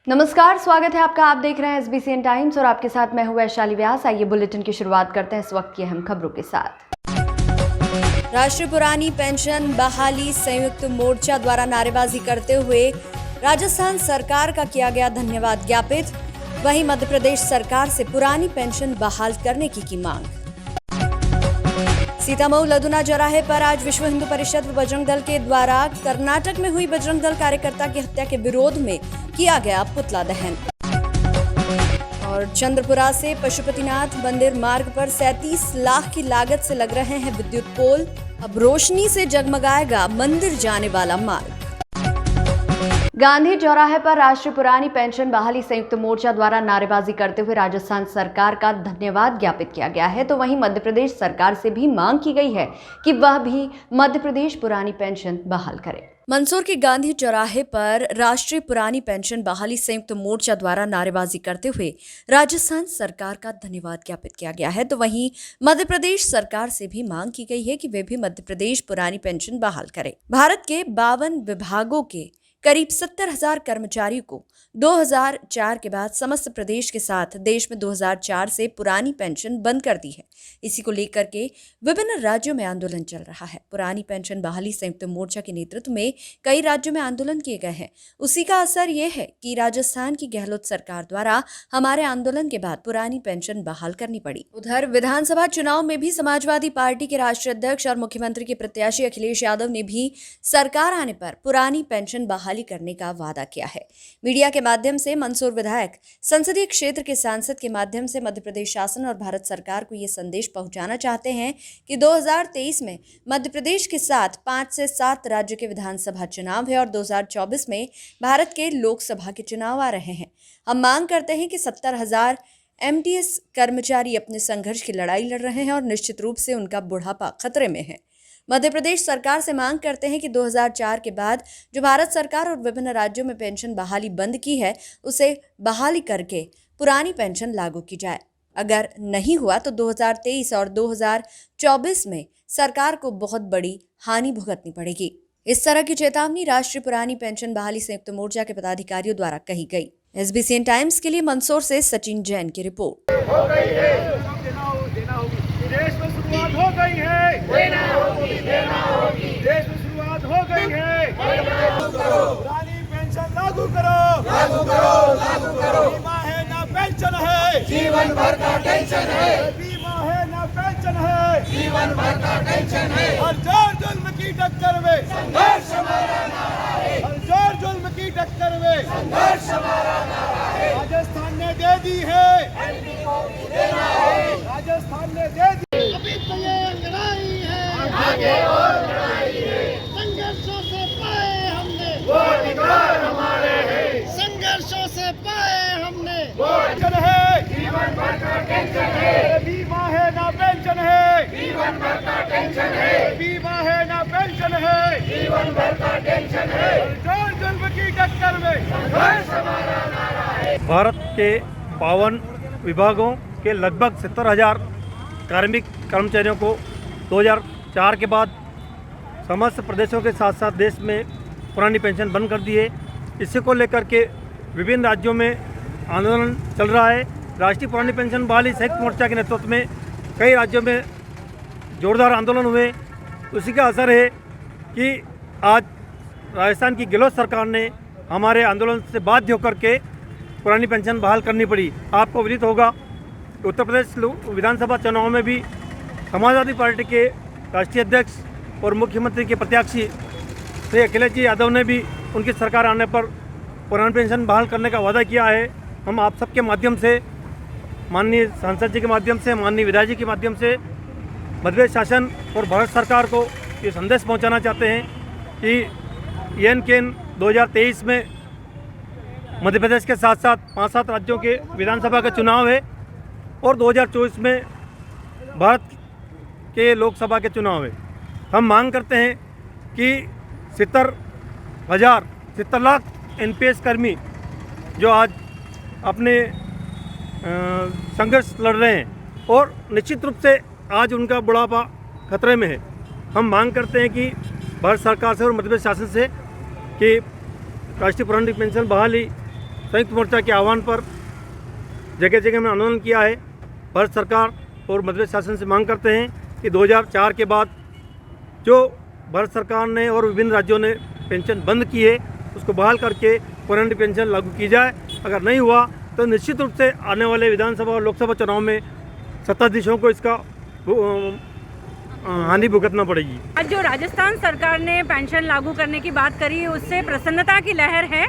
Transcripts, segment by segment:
नमस्कार, स्वागत है आपका। आप देख रहे हैं SBCN टाइम्स और आपके साथ मैं हूं वैशाली व्यास। आइए बुलेटिन की शुरुआत करते हैं इस वक्त की अहम खबरों के साथ। राष्ट्रीय पुरानी पेंशन बहाली संयुक्त मोर्चा द्वारा नारेबाजी करते हुए राजस्थान सरकार का किया गया धन्यवाद ज्ञापित। वहीं मध्य प्रदेश सरकार से पुरानी पेंशन बहाल करने की मांग। सीतामऊ लदुना चौराहे पर आज विश्व हिंदू परिषद व बजरंग दल के द्वारा कर्नाटक में हुई बजरंग दल कार्यकर्ता की हत्या के विरोध में किया गया पुतला दहन। और चंद्रपुरा से पशुपतिनाथ मंदिर मार्ग पर 37 लाख की लागत से लग रहे हैं विद्युत पोल। अब रोशनी से जगमगाएगा मंदिर जाने वाला मार्ग। गांधी चौराहे पर राष्ट्रीय पुरानी पेंशन बहाली संयुक्त मोर्चा द्वारा नारेबाजी करते हुए राजस्थान सरकार का धन्यवाद ज्ञापित किया गया है, तो वहीं मध्य प्रदेश सरकार से भी मांग की गई है कि वह भी मध्य प्रदेश पुरानी पेंशन बहाल करे। मंदसौर के गांधी चौराहे पर राष्ट्रीय पुरानी पेंशन बहाली संयुक्त मोर्चा द्वारा नारेबाजी करते हुए राजस्थान सरकार का धन्यवाद ज्ञापित किया गया है, तो वहीं मध्य प्रदेश सरकार से भी मांग की गई है कि वे भी मध्य प्रदेश पुरानी पेंशन बहाल करें। भारत के 52 विभागों के करीब 70,000 कर्मचारियों को 2004 के बाद समस्त प्रदेश के साथ देश में 2004 से पुरानी पेंशन बंद कर दी है। इसी को लेकर के विभिन्न राज्यों में आंदोलन चल रहा है। पुरानी पेंशन बहाली संयुक्त मोर्चा के नेतृत्व में कई राज्यों में आंदोलन किए गए हैं। उसी का असर ये है कि राजस्थान की गहलोत सरकार द्वारा हमारे आंदोलन के बाद पुरानी पेंशन बहाल करनी पड़ी। उधर विधानसभा चुनाव में भी समाजवादी पार्टी के राष्ट्रीय अध्यक्ष और मुख्यमंत्री के प्रत्याशी अखिलेश यादव ने भी सरकार आने पर पुरानी पेंशन बहाली करने का वादा किया है। मीडिया के माध्यम से मंदसौर विधायक संसदीय क्षेत्र के सांसद के माध्यम से मध्य प्रदेश शासन और भारत सरकार को ये संदेश पहुंचाना चाहते हैं कि 2023 में मध्य प्रदेश के साथ 5 से 7 राज्य के विधानसभा चुनाव है और 2024 में भारत के लोकसभा के चुनाव आ रहे हैं। हम मांग करते हैं कि 70,000 MTS कर्मचारी अपने संघर्ष की लड़ाई लड़ रहे हैं और निश्चित रूप से उनका बुढ़ापा खतरे में है। मध्य प्रदेश सरकार से मांग करते हैं कि 2004 के बाद जो भारत सरकार और विभिन्न राज्यों में पेंशन बहाली बंद की है, उसे बहाली करके पुरानी पेंशन लागू की जाए। अगर नहीं हुआ तो 2023 और 2024 में सरकार को बहुत बड़ी हानि भुगतनी पड़ेगी। इस तरह की चेतावनी राष्ट्रीय पुरानी पेंशन बहाली संयुक्त मोर्चा के पदाधिकारियों द्वारा कही गई। SBCN टाइम्स के लिए मंदसौर से सचिन जैन की रिपोर्ट। देश में शुरुआत हो गई है, देना होगी, देना होगी। देश में शुरुआत हो गई है, पुरानी पेंशन लागू करो, लागू करो, लागू करो। बीमा है ना पेंशन है, जीवन भर का टेंशन है। बीमा है ना पेंशन है, जीवन भर का टेंशन है। हर जोर जुल्म की टक्कर में संघर्ष हमारा नारा है, हर जोर जुल्म की टक्कर में संघर्ष हमारा नारा है। राजस्थान ने दे दी है, राजस्थान ने दे दी। अभी तो ये लड़ाई है, आगे और लड़ाई है। संघर्षों से पाए हमने वो अधिकार हमारे हैं, संघर्षों से पाए हमने वो टेंशन है, जीवन भर का टेंशन है। बीमा है ना पेंशन है, जीवन भर का टेंशन है। बीमा है ना पेंशन है, जीवन भर का टेंशन है। जोर जुल्म की टक्कर में संघर्ष हमारा नारा है। भारत के 52 विभागों के लगभग 70,000 कार्मिक कर्मचारियों को 2004 के बाद समस्त प्रदेशों के साथ साथ देश में पुरानी पेंशन बंद कर दी है। इसी को लेकर के विभिन्न राज्यों में आंदोलन चल रहा है। राष्ट्रीय पुरानी पेंशन बहाली संयुक्त मोर्चा के नेतृत्व में कई राज्यों में जोरदार आंदोलन हुए। उसी का असर है कि आज राजस्थान की गहलोत सरकार ने हमारे आंदोलन से बाध्य होकर के पुरानी पेंशन बहाल करनी पड़ी। आपको विदित होगा उत्तर प्रदेश विधानसभा चुनाव में भी समाजवादी पार्टी के राष्ट्रीय अध्यक्ष और मुख्यमंत्री के प्रत्याशी श्री अखिलेश यादव ने भी उनकी सरकार आने पर पुरानी पेंशन बहाल करने का वादा किया है। हम आप सबके माध्यम से, माननीय सांसद जी के माध्यम से, माननीय विधायक जी के माध्यम से मध्य प्रदेश शासन और भारत सरकार को ये संदेश पहुंचाना चाहते हैं कि EN 2023 में मध्य प्रदेश के साथ साथ 5-7 राज्यों के विधानसभा का चुनाव है और 2024 में भारत के लोकसभा के चुनाव है। हम मांग करते हैं कि 70 लाख NPS कर्मी जो आज अपने संघर्ष लड़ रहे हैं और निश्चित रूप से आज उनका बुढ़ापा खतरे में है। हम मांग करते हैं कि भारत सरकार से और मध्य प्रदेश शासन से कि राष्ट्रीय पुरानी पेंशन बहाली संयुक्त मोर्चा के आह्वान पर जगह जगह में आंदोलन किया है। भारत सरकार और मध्य प्रदेश शासन से मांग करते हैं कि 2004 के बाद जो भारत सरकार ने और विभिन्न राज्यों ने पेंशन बंद की है उसको बहाल करके परमानेंट पेंशन लागू की जाए। अगर नहीं हुआ तो निश्चित रूप से आने वाले विधानसभा और लोकसभा चुनाव में सत्ताधीशों को इसका हानि भुगतना पड़ेगी। आज जो राजस्थान सरकार ने पेंशन लागू करने की बात करी उससे प्रसन्नता की लहर है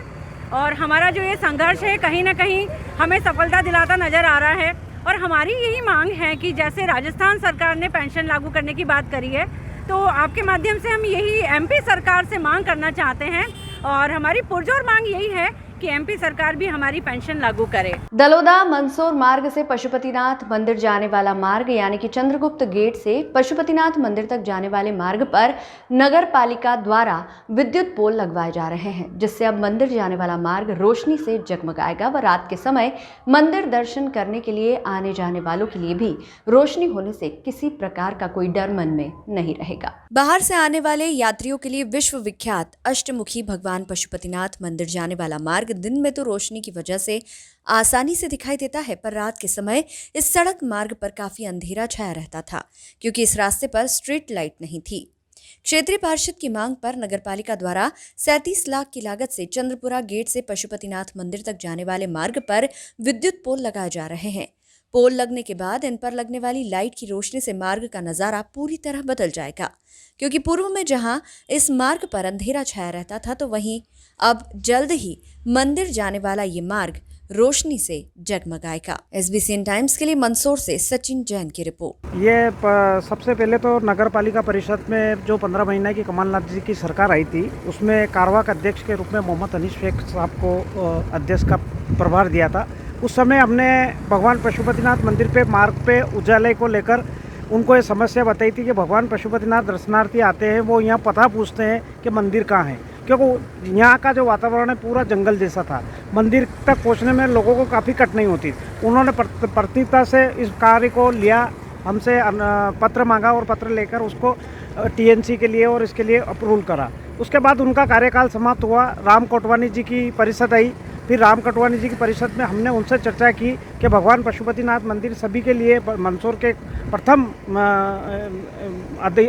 और हमारा जो ये संघर्ष है कहीं ना कहीं हमें सफलता दिलाता नज़र आ रहा है। और हमारी यही मांग है कि जैसे राजस्थान सरकार ने पेंशन लागू करने की बात करी है तो आपके माध्यम से हम यही एमपी सरकार से मांग करना चाहते हैं और हमारी पुरजोर मांग यही है कि एमपी सरकार भी हमारी पेंशन लागू करे। दलोदा मंदसौर मार्ग से पशुपतिनाथ मंदिर जाने वाला मार्ग यानी कि चंद्रगुप्त गेट से पशुपतिनाथ मंदिर तक जाने वाले मार्ग पर नगर पालिका द्वारा विद्युत पोल लगवाए जा रहे हैं, जिससे अब मंदिर जाने वाला मार्ग रोशनी से जगमगाएगा व रात के समय मंदिर दर्शन करने के लिए आने जाने वालों के लिए भी रोशनी होने से किसी प्रकार का कोई डर मन में नहीं रहेगा। बाहर से आने वाले यात्रियों के लिए विश्व विख्यात अष्टमुखी भगवान पशुपतिनाथ मंदिर जाने वाला मार्ग दिन में तो रोशनी की वजह से आसानी से दिखाई देता है, पर रात के समय इस सड़क मार्ग पर काफी अंधेरा छाया रहता था क्योंकि इस रास्ते पर स्ट्रीट लाइट नहीं थी। क्षेत्रीय पार्षद की मांग पर नगरपालिका द्वारा 37 लाख की लागत से चंद्रपुरा गेट से पशुपतिनाथ मंदिर तक जाने वाले मार्ग पर विद्युत पोल लगाए जा रहे हैं। पोल लगने के बाद इन पर लगने वाली लाइट की रोशनी से मार्ग का नजारा पूरी तरह बदल जाएगा, क्योंकि पूर्व में जहां इस मार्ग पर अंधेरा छाया रहता था तो वहीं अब जल्द ही मंदिर जाने वाला ये मार्ग रोशनी से जगमगाएगा। SBCN टाइम्स के लिए मंदसौर से सचिन जैन की रिपोर्ट। ये सबसे पहले तो नगर पालिका परिषद में जो 15 महीने की कमलनाथ जी की सरकार आई थी उसमें कारवाक अध्यक्ष के रूप में मोहम्मद अनीस शेख साहब को अध्यक्ष का प्रभार दिया था। उस समय हमने भगवान पशुपतिनाथ मंदिर पे मार्ग पे उजाले को लेकर उनको ये समस्या बताई थी कि भगवान पशुपतिनाथ दर्शनार्थी आते हैं वो यहाँ पता पूछते हैं कि मंदिर कहाँ है, क्योंकि यहाँ का जो वातावरण है पूरा जंगल जैसा था। मंदिर तक पहुँचने में लोगों को काफ़ी कठिनाई होती। उन्होंने प्राथमिकता से इस कार्य को लिया, हमसे पत्र मांगा और पत्र लेकर उसको TNC के लिए और इसके लिए अप्रूवल करा। उसके बाद उनका कार्यकाल समाप्त हुआ। राम कोटवानी जी की परिषद आई। फिर राम कटवानी जी की परिषद में हमने उनसे चर्चा की कि भगवान पशुपतिनाथ मंदिर सभी के लिए मंदसौर के प्रथम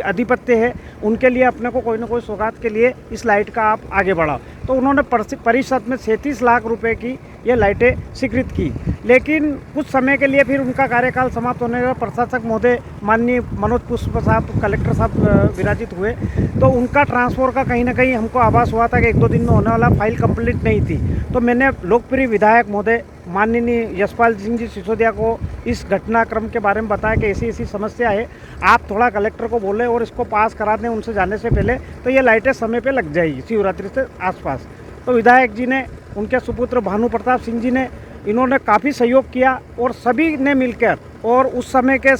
अधिपत्य है, उनके लिए अपने को कोई ना कोई सौगात के लिए इस लाइट का आप आगे बढ़ाओ। तो उन्होंने परिषद में 37 लाख रुपए की ये लाइटें स्वीकृत की। लेकिन कुछ समय के लिए फिर उनका कार्यकाल समाप्त होने के प्रशासक महोदय माननीय मनोज पुष्प साहब कलेक्टर साहब विराजित हुए, तो उनका ट्रांसफर का कहीं ना कहीं हमको आभास हुआ था कि 1-2 दिन में होने वाला फाइल कंप्लीट नहीं थी। तो मैंने लोकप्रिय विधायक महोदय माननीय यशपाल सिंह जी सिसोदिया को इस घटनाक्रम के बारे में बताया कि ऐसी ऐसी समस्या है, आप थोड़ा कलेक्टर को बोले और इसको पास करा दें उनसे जाने से पहले, तो ये लाइटें समय पे लग जाएगी शिवरात्रि से आसपास। तो विधायक जी ने, उनके सुपुत्र भानु प्रताप सिंह जी ने, इन्होंने काफ़ी सहयोग किया और सभी ने मिलकर, और उस समय के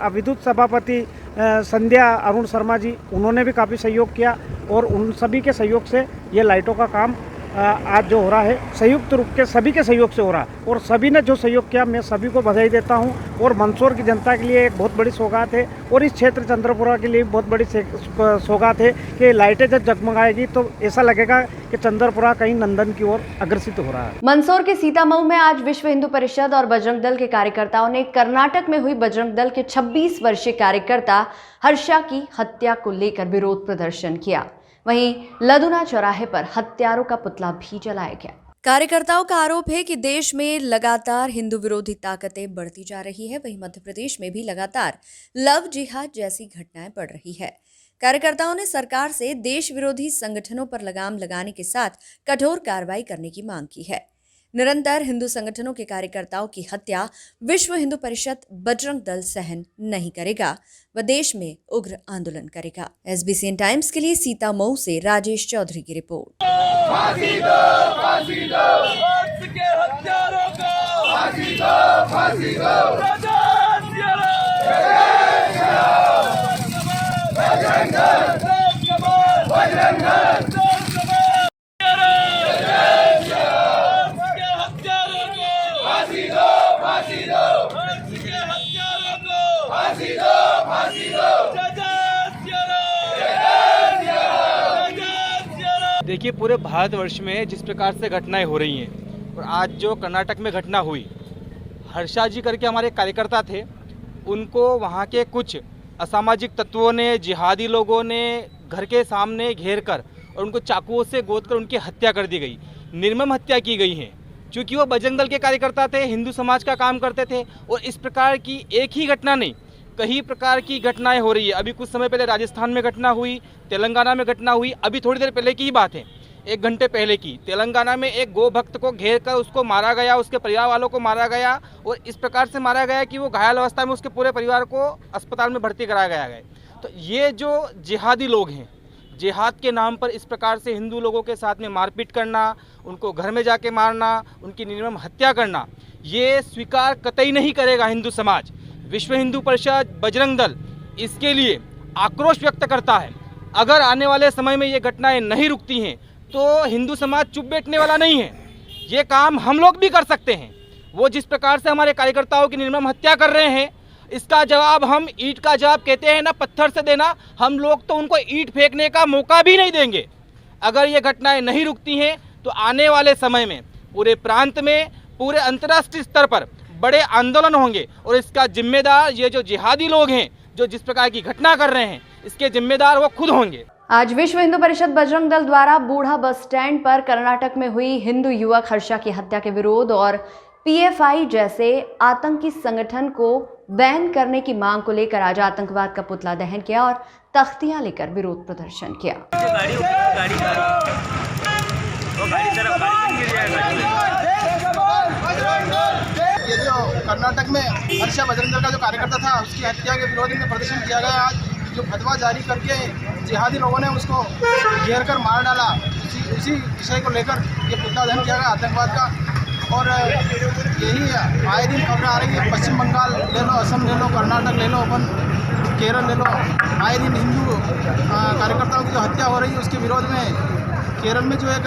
विद्युत सभापति संध्या अरुण शर्मा जी, उन्होंने भी काफ़ी सहयोग किया और उन सभी के सहयोग से ये लाइटों का काम आज जो हो रहा है संयुक्त रूप के सभी के सहयोग से हो रहा है। और सभी ने जो सहयोग किया मैं सभी को बधाई देता हूं। और मंदसौर की जनता के लिए एक बहुत बड़ी सौगात है और इस क्षेत्र चंद्रपुरा के लिए बहुत बड़ी सौगात है कि लाइटें जब जगमगाएगी तो ऐसा लगेगा कि चंद्रपुरा कहीं नंदन की ओर अग्रसित हो रहा है। मंदसौर के सीतामऊ में आज विश्व हिंदू परिषद और बजरंग दल के कार्यकर्ताओं ने कर्नाटक में हुई बजरंग दल के 26 वर्षीय कार्यकर्ता हर्षा की हत्या को लेकर विरोध प्रदर्शन किया। वहीं लदुना चौराहे पर हत्यारों का पुतला भी जलाया गया। कार्यकर्ताओं का आरोप है कि देश में लगातार हिंदू विरोधी ताकतें बढ़ती जा रही है, वहीं मध्य प्रदेश में भी लगातार लव जिहाद जैसी घटनाएं बढ़ रही है। कार्यकर्ताओं ने सरकार से देश विरोधी संगठनों पर लगाम लगाने के साथ कठोर कार्रवाई करने की मांग की है। निरंतर हिंदू संगठनों के कार्यकर्ताओं की हत्या विश्व हिंदू परिषद बजरंग दल सहन नहीं करेगा व देश में उग्र आंदोलन करेगा। SBCN टाइम्स के लिए सीतामऊ से राजेश चौधरी की रिपोर्ट। फांसी दो, फांसी दो, भारत के हत्यारों को फांसी दो, फांसी दो, बजरंग दल, बजरंग दल, देखिए, पूरे भारतवर्ष में जिस प्रकार से घटनाएं हो रही हैं, और आज जो कर्नाटक में घटना हुई, हर्षा जी करके हमारे कार्यकर्ता थे, उनको वहाँ के कुछ असामाजिक तत्वों ने, जिहादी लोगों ने घर के सामने घेर कर और उनको चाकुओं से गोद कर उनकी हत्या कर दी गई। निर्मम हत्या की गई है, क्योंकि वो बजरंग दल के कार्यकर्ता थे, हिंदू समाज का काम करते थे। और इस प्रकार की एक ही घटना नहीं, कई प्रकार की घटनाएं हो रही है। अभी कुछ समय पहले राजस्थान में घटना हुई, तेलंगाना में घटना हुई। अभी थोड़ी देर पहले की ही बात है, 1 घंटे पहले की, तेलंगाना में एक गौ भक्त को घेर कर उसको मारा गया, उसके परिवार वालों को मारा गया और इस प्रकार से मारा गया कि वो घायल अवस्था में उसके पूरे परिवार को अस्पताल में भर्ती कराया गया है। तो ये जो जिहादी लोग हैं, जिहाद के नाम पर इस प्रकार से हिंदू लोगों के साथ में मारपीट करना, उनको घर में जाके मारना, उनकी निर्मम हत्या करना, ये स्वीकार कतई नहीं करेगा हिंदू समाज। विश्व हिंदू परिषद, बजरंग दल इसके लिए आक्रोश व्यक्त करता है। अगर आने वाले समय में ये घटनाएं नहीं रुकती हैं तो हिंदू समाज चुप बैठने वाला नहीं है। ये काम हम लोग भी कर सकते हैं। वो जिस प्रकार से हमारे कार्यकर्ताओं की निर्मम हत्या कर रहे हैं, इसका जवाब हम ईंट का जवाब कहते हैं ना, पत्थर से देना, हम लोग तो उनको ईंट फेंकने का मौका भी नहीं देंगे। अगर ये घटनाएं नहीं रुकती हैं तो आने वाले समय में पूरे प्रांत में, पूरे अंतर्राष्ट्रीय स्तर पर बड़े आंदोलन होंगे और इसका जिम्मेदार ये जो जिहादी लोग हैं, जो जिस प्रकार की घटना कर रहे हैं, इसके जिम्मेदार वो खुद होंगे। आज विश्व हिंदू परिषद बजरंग दल द्वारा बूढ़ा बस स्टैंड पर कर्नाटक में हुई हिंदू युवक हर्षा की हत्या के विरोध और पीएफआई जैसे आतंकी संगठन को बैन करने की मांग को लेकर आज आतंकवाद का पुतला दहन किया और तख्तियां लेकर विरोध प्रदर्शन किया। ये जो कर्नाटक में हर्षा बजरंग दल का जो कार्यकर्ता था, उसकी हत्या के विरोध में प्रदर्शन किया गया। आज जो फतवा जारी करके जिहादी लोगों ने उसको घेर कर मार डाला, उसी विषय को लेकर ये पुतला दहन किया गया आतंकवाद का। और यही आए दिन खबरें आ रही है, पश्चिम बंगाल ले लो, असम ले लो, कर्नाटक ले लो, अपन केरल ले लो, आए दिन हिंदू कार्यकर्ताओं की जो हत्या हो रही है उसके विरोध में केरल में जो है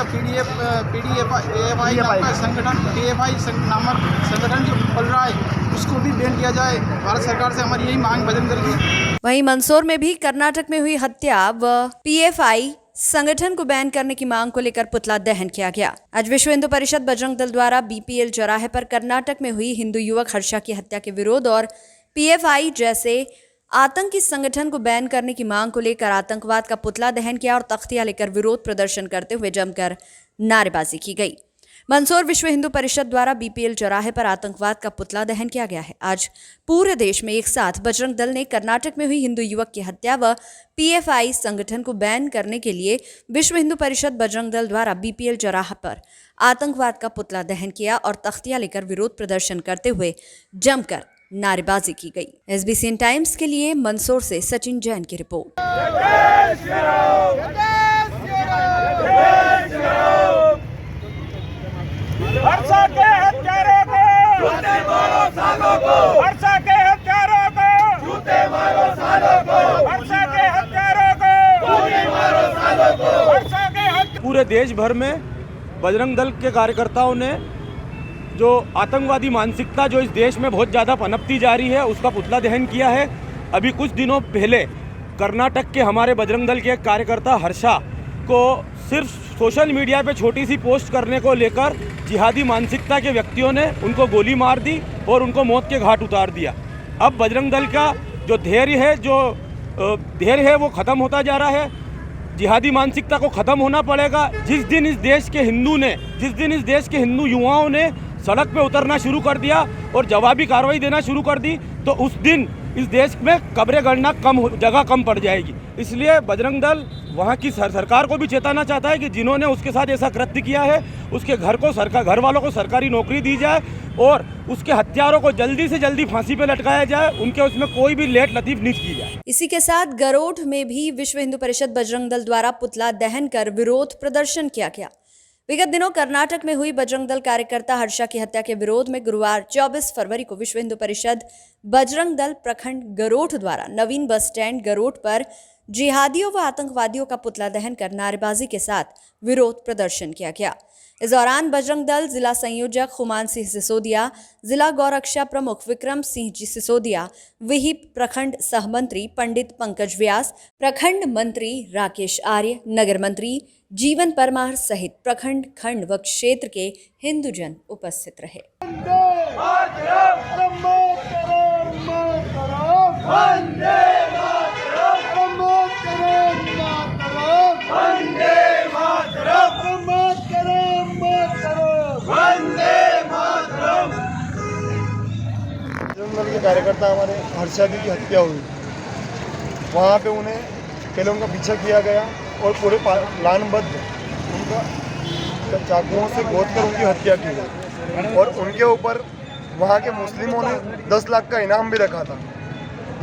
पीडीएफआई नाम का संगठन, पीएफआई नामक संगठन जो पल रहा है, उसको भी बैन किया जाए। भारत सरकार से हमारी यही मांग बजरंग दल की। वहीं मंदसौर में भी कर्नाटक में हुई हत्या व पीएफआई संगठन को बैन करने की मांग को लेकर पुतला दहन किया गया। आज विश्व हिंदू परिषद बजरंग दल द्वारा बीपीएल चौराहे पर कर्नाटक में हुई हिंदू युवक हर्षा की हत्या के विरोध और पीएफआई जैसे आतंकी संगठन को बैन करने की मांग को लेकर आतंकवाद का पुतला दहन किया और तख्तियां लेकर विरोध प्रदर्शन करते हुए जमकर नारेबाजी की गई। मंदसौर विश्व हिंदू परिषद द्वारा बीपीएल चौराहे पर आतंकवाद का पुतला दहन किया गया है। आज पूरे देश में एक साथ बजरंग दल ने कर्नाटक में हुई हिंदू युवक की हत्या व पीएफआई संगठन को बैन करने के लिए विश्व हिंदू परिषद बजरंग दल द्वारा बीपीएल चौराहे पर आतंकवाद का पुतला दहन किया और तख्तियां लेकर विरोध प्रदर्शन करते हुए जमकर नारेबाजी की गई। एसबीसीएन टाइम्स के लिए मंदसौर से सचिन जैन की रिपोर्ट। हर्षा के हत्यारों को जूते मारो सालों को, हर्षा के हत्यारों को जूते मारो सालों को, हर्षा के हत्यारों को जूते मारो सालों को, हर्षा के पूरे देश भर में बजरंग दल के कार्यकर्ताओं ने जो आतंकवादी मानसिकता जो इस देश में बहुत ज़्यादा पनपती जा रही है, उसका पुतला दहन किया है। अभी कुछ दिनों पहले कर्नाटक के हमारे बजरंग दल के कार्यकर्ता हर्षा को सिर्फ सोशल मीडिया पे छोटी सी पोस्ट करने को लेकर जिहादी मानसिकता के व्यक्तियों ने उनको गोली मार दी और उनको मौत के घाट उतार दिया। अब बजरंग दल का जो धैर्य है वो ख़त्म होता जा रहा है। जिहादी मानसिकता को ख़त्म होना पड़ेगा। जिस दिन इस देश के हिंदू युवाओं ने सड़क पे उतरना शुरू कर दिया और जवाबी कार्रवाई देना शुरू कर दी, तो उस दिन इस देश में कब्रें गड़ना जगह कम पड़ जाएगी। इसलिए बजरंग दल वहाँ की सरकार को भी चेताना चाहता है कि जिन्होंने उसके साथ ऐसा कृत्य किया है, उसके घर वालों को सरकारी नौकरी दी जाए और उसके हत्यारों को जल्दी से जल्दी फांसी पे लटकाया जाए, उनके उसमें कोई भी लेट लतीफ नहीं की जाए। इसी के साथ गरोठ में भी विश्व हिंदू परिषद बजरंग दल द्वारा पुतला दहन कर विरोध प्रदर्शन किया गया। विगत दिनों कर्नाटक में हुई बजरंग दल कार्यकर्ता हर्षा की हत्या के विरोध में गुरुवार 24 फरवरी को विश्व हिंदू परिषद बजरंग दल प्रखंड गरोठ द्वारा नवीन बस स्टैंड गरोठ पर जिहादियों व आतंकवादियों का पुतला दहन कर नारेबाजी के साथ विरोध प्रदर्शन किया गया। इस दौरान बजरंग दल जिला संयोजक खुमान सिंह सिसोदिया, जिला गौरक्षा प्रमुख विक्रम सिंह जी सिसोदिया, विहिप प्रखंड सहमंत्री पंडित पंकज व्यास, प्रखंड मंत्री राकेश आर्य, नगर मंत्री जीवन परमार सहित प्रखंड, खंड व क्षेत्र के हिंदूजन उपस्थित रहे। बजरंग दल के कार्यकर्ता हमारे हर्षा दी की हत्या हुई, वहाँ पे उन्हें पहले उनका पीछा किया गया और पूरे लानबद्ध उनका चाकुओं से गोद कर उनकी हत्या की गई और उनके ऊपर वहाँ के मुस्लिमों ने 10 लाख का इनाम भी रखा था।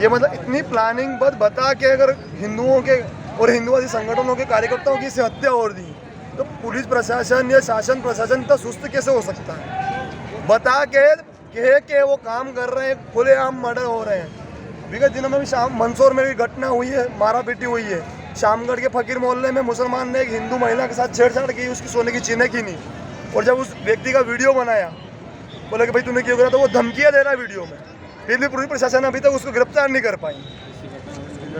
ये मतलब इतनी प्लानिंग बद बता के अगर हिंदुओं के और हिंदुवादी संगठनों के कार्यकर्ताओं की इसे हत्या हो दी तो पुलिस प्रशासन या शासन प्रशासन इतना सुस्त कैसे हो सकता है? बता के वो काम कर रहे हैं, खुलेआम मर्डर हो रहे हैं। विगत दिनों में भी मंदसौर में भी घटना हुई है, मारा पीटी हुई है। शामगढ़ के फकीर मोहल्ले में मुसलमान ने एक हिंदू महिला के साथ छेड़छाड़ की, उसकी सोने की चीनें की नहीं, और जब उस व्यक्ति का वीडियो बनाया बोला कि भाई तूने क्यों करा, तो वो धमकियाँ दे रहा है वीडियो में। फिर भी पुलिस प्रशासन अभी तक उसको गिरफ्तार नहीं कर पाई।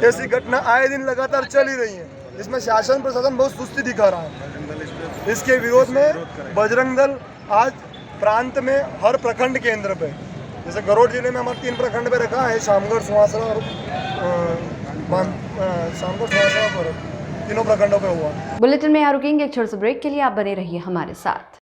ऐसी घटना आए दिन लगातार चल ही रही है, जिसमें शासन प्रशासन बहुत सुस्ती दिखा रहा है। इसके विरोध में बजरंग दल आज प्रांत में हर प्रखंड केंद्र पे, जैसे गरोड़ जिले में हमारे 3 प्रखंड पे रखा है, शामगढ़, सुहासरा और तीनों प्रखंडों पे हुआ। बुलेटिन में यहाँ रुकेंगे एक छोटे से ब्रेक के लिए, आप बने रहिए हमारे साथ।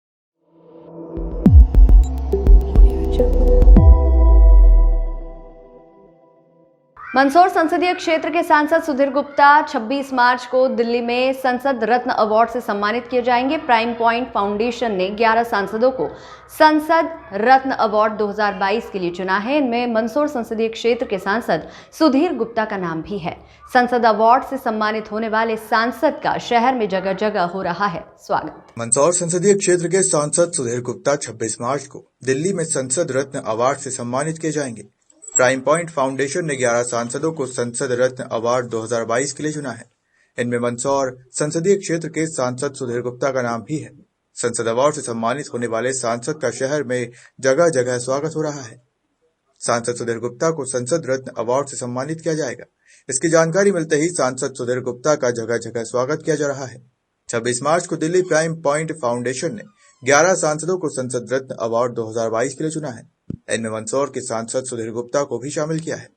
मंदसौर संसदीय क्षेत्र के सांसद सुधीर गुप्ता 26 मार्च को दिल्ली में संसद रत्न अवार्ड से सम्मानित किए जाएंगे। प्राइम पॉइंट फाउंडेशन ने 11 सांसदों को संसद रत्न अवार्ड 2022 के लिए चुना है। इनमें मंदसौर संसदीय क्षेत्र के सांसद सुधीर गुप्ता का नाम भी है। संसद अवार्ड से सम्मानित होने वाले सांसद का शहर में जगह जगह हो रहा है स्वागत। मंदसौर संसदीय क्षेत्र के सांसद सुधीर गुप्ता 26 मार्च को दिल्ली में संसद रत्न अवार्ड से सम्मानित किए जाएंगे। प्राइम पॉइंट फाउंडेशन ने 11 सांसदों को संसद रत्न अवार्ड 2022 के लिए चुना है। इनमें मंदसौर संसदीय क्षेत्र के सांसद सुधीर गुप्ता का नाम भी है। संसद अवार्ड से सम्मानित होने वाले सांसद का शहर में जगह जगह स्वागत हो रहा है। सांसद सुधीर गुप्ता को संसद रत्न अवार्ड से सम्मानित किया जाएगा। इसकी जानकारी मिलते ही सांसद सुधीर गुप्ता का जगह जगह स्वागत किया जा रहा है। 26 मार्च को दिल्ली प्राइम पॉइंट फाउंडेशन ने 11 सांसदों को संसद रत्न अवार्ड 2022 के लिए चुना है। इनमें मंदसौर के सांसद सुधीर गुप्ता को भी शामिल किया है।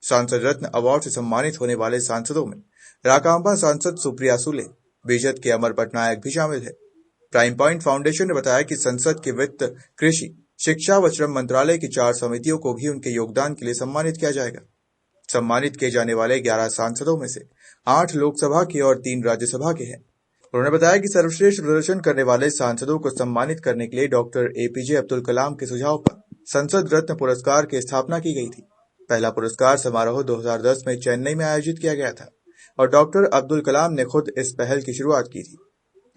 सांसद रत्न अवार्ड से सम्मानित होने वाले सांसदों में राकांपा सांसद सुप्रिया सुले, बीजेपी के अमर पटनायक भी शामिल है। प्राइम पॉइंट फाउंडेशन ने बताया कि संसद के वित्त, कृषि, शिक्षा व श्रम मंत्रालय की 4 समितियों को भी उनके योगदान के लिए सम्मानित किया जाएगा। सम्मानित किए जाने वाले 11 सांसदों में से 8 लोकसभा के और 3 राज्यसभा के हैं। उन्होंने बताया कि सर्वश्रेष्ठ प्रदर्शन करने वाले सांसदों को सम्मानित करने के लिए डॉक्टर APJ अब्दुल कलाम के सुझाव पर संसद रत्न पुरस्कार की स्थापना की गई थी। पहला पुरस्कार समारोह 2010 में चेन्नई में आयोजित किया गया था और डॉक्टर अब्दुल कलाम ने खुद इस पहल की शुरुआत की थी।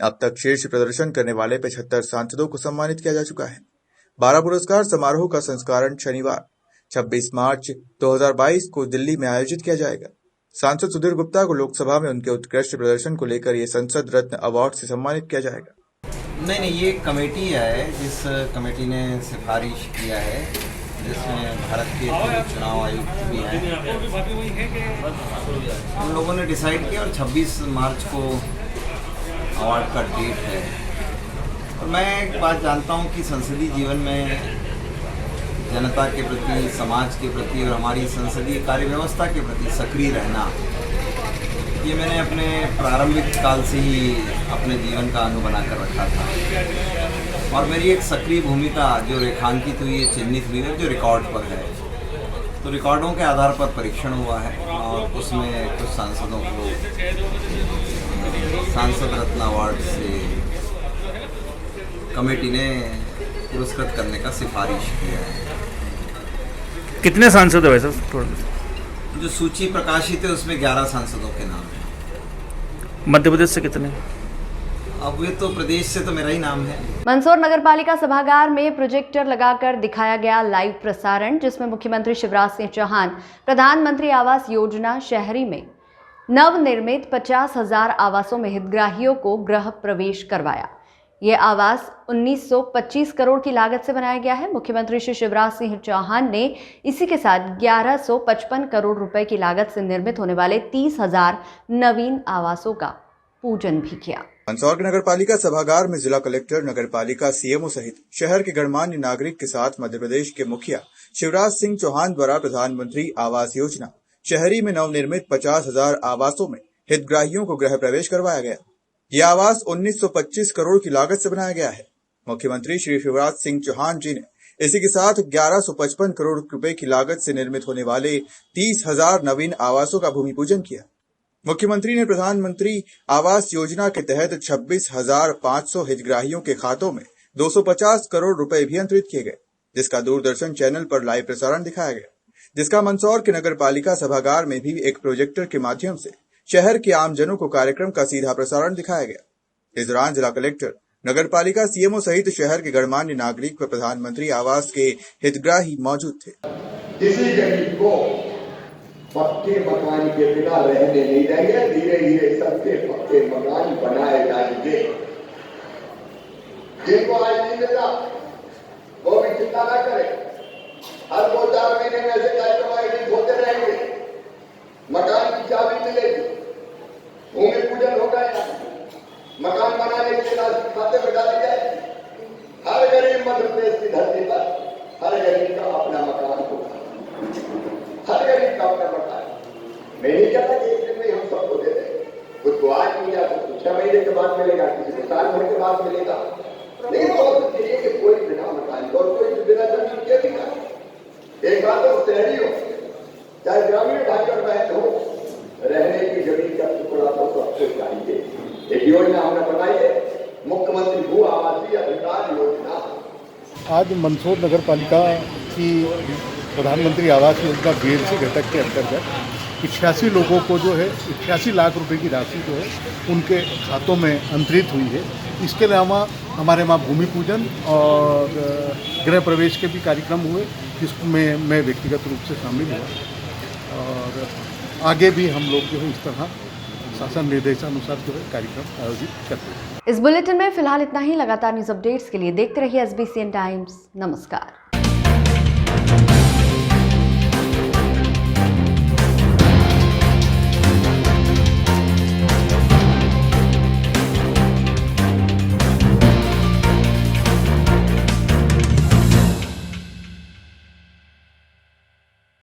अब तक शीर्ष प्रदर्शन करने वाले 75 सांसदों को सम्मानित किया जा चुका है। 12 पुरस्कार समारोह का संस्करण शनिवार 26 मार्च 2022 को दिल्ली में आयोजित किया जाएगा। सांसद सुधीर गुप्ता को लोकसभा में उनके उत्कृष्ट प्रदर्शन को लेकर ये संसद रत्न अवार्ड से सम्मानित किया जाएगा। नहीं, ये कमेटी है जिस कमेटी ने सिफारिश किया है, जिसमें भारत के चुनाव आयुक्त भी हैं। उन लोगों ने डिसाइड किया और 26 मार्च को अवार्ड का डेट है। और मैं एक बात जानता हूँ कि संसदीय जीवन में जनता के प्रति, समाज के प्रति और हमारी संसदीय कार्य व्यवस्था के प्रति सक्रिय रहना, ये मैंने अपने प्रारंभिक काल से ही अपने जीवन का अनु बना कर रखा था। और मेरी एक सक्रिय भूमिका जो रेखांकित हुई है, चिन्हित हुई है, जो रिकॉर्ड पर है। तो रिकॉर्डों के आधार पर परीक्षण हुआ है और उसमें कुछ सांसदों को सांसद रत्न अवार्ड से कमेटी ने पुरस्कृत करने का सिफारिश किया है। कितने सांसद है सर? जो सूची प्रकाशित है उसमें 11 सांसदों के नाम हैं। मध्य प्रदेश से कितने? अब ये तो प्रदेश से तो मेरा ही नाम है। मंदसौर नगरपालिका सभागार में प्रोजेक्टर लगाकर दिखाया गया लाइव प्रसारण, जिसमें मुख्यमंत्री शिवराज सिंह चौहान प्रधानमंत्री आवास योजना शहरी में नवनिर्मित 50,000 आवासों में हितग्राहियों को गृह प्रवेश करवाया। ये आवास 1925 करोड़ की लागत से बनाया गया है। मुख्यमंत्री श्री शिवराज सिंह चौहान ने इसी के साथ 1155 करोड़ रुपए की लागत से निर्मित होने वाले 30,000 नवीन आवासों का पूजन भी किया। मंदसौर के नगरपालिका सभागार में जिला कलेक्टर, नगरपालिका सीएमओ सहित शहर के गणमान्य नागरिक के साथ मध्य प्रदेश के मुखिया शिवराज सिंह चौहान द्वारा प्रधानमंत्री आवास योजना शहरी में नवनिर्मित 50,000 आवासों में हितग्राहियों को गृह प्रवेश करवाया गया। यह आवास 1925 करोड़ की लागत से बनाया गया है। मुख्यमंत्री श्री शिवराज सिंह चौहान जी ने इसी के साथ 1155 करोड़ रुपए की लागत से निर्मित होने वाले 30,000 नवीन आवासों का भूमि पूजन किया। मुख्यमंत्री ने प्रधानमंत्री आवास योजना के तहत 26,500 हितग्राहियों के खातों में 250 करोड़ रुपए भी अंतरित किए गए, जिसका दूरदर्शन चैनल पर लाइव प्रसारण दिखाया गया, जिसका मंदसौर के नगरपालिका सभागार में भी एक प्रोजेक्टर के माध्यम से शहर के आमजनों को कार्यक्रम का सीधा प्रसारण दिखाया गया। इस दौरान जिला कलेक्टर, नगरपालिका सीएमओ सहित शहर के गणमान्य नागरिक व प्रधानमंत्री आवास के हितग्राही मौजूद थे। किसी गरीब को पक्के मकान के बिना रहने नहीं देंगे, धीरे धीरे सबके पक्के मकान बनाए जाएंगे। जिनको आज नहीं मिला वो भी चिंता न करे, हर 2-4 महीने में ऐसे कार्यक्रम आयोजित होते रहेंगे। मकान की चाबी मिलेगी, भूमि पूजन होगा, मकान बनाने के लिए राशि खाते में डाली जाएगी। हर गरीब मध्य प्रदेश की धरती पर हर गरीब का अपना मकान होगा, हर गरीब का अपना मकान। मैं नहीं कहता कि एक दिन में हम सबको दे दें, कुछ को आज मिल जाए, कुछ 6 महीने के बाद मिलेगा, किसी को साल भर के बाद मिलेगा। लेकिन तो चाहिए कि कोई बिना मकान को, कोई बिना जमीन के भी ना। एक बात तो शहरी हो चाहे ग्रामीण ढांचा में हो, रहने की जमीन का टुकड़ा तो सबको चाहिए। एक योजना हमने बनाई है, मुख्यमंत्री भू आवासीय अधिकार योजना। आज मंदसौर नगर पालिका की प्रधानमंत्री आवास योजना BLC घटक के अंतर्गत 88 लोगों को जो है 88 लाख रुपए की राशि जो है उनके खातों में अंतरित हुई है। इसके अलावा हमारे वहाँ भूमि पूजन और गृह प्रवेश के भी कार्यक्रम हुए, जिसमें मैं व्यक्तिगत रूप से शामिल हुआ। और आगे भी हम लोग जो है इस तरह शासन निर्देशानुसार जो है कार्यक्रम आयोजित करते हैं। इस बुलेटिन में फिलहाल इतना ही। लगातार न्यूज अपडेट्स के लिए देखते रहिए SBCN टाइम्स। नमस्कार।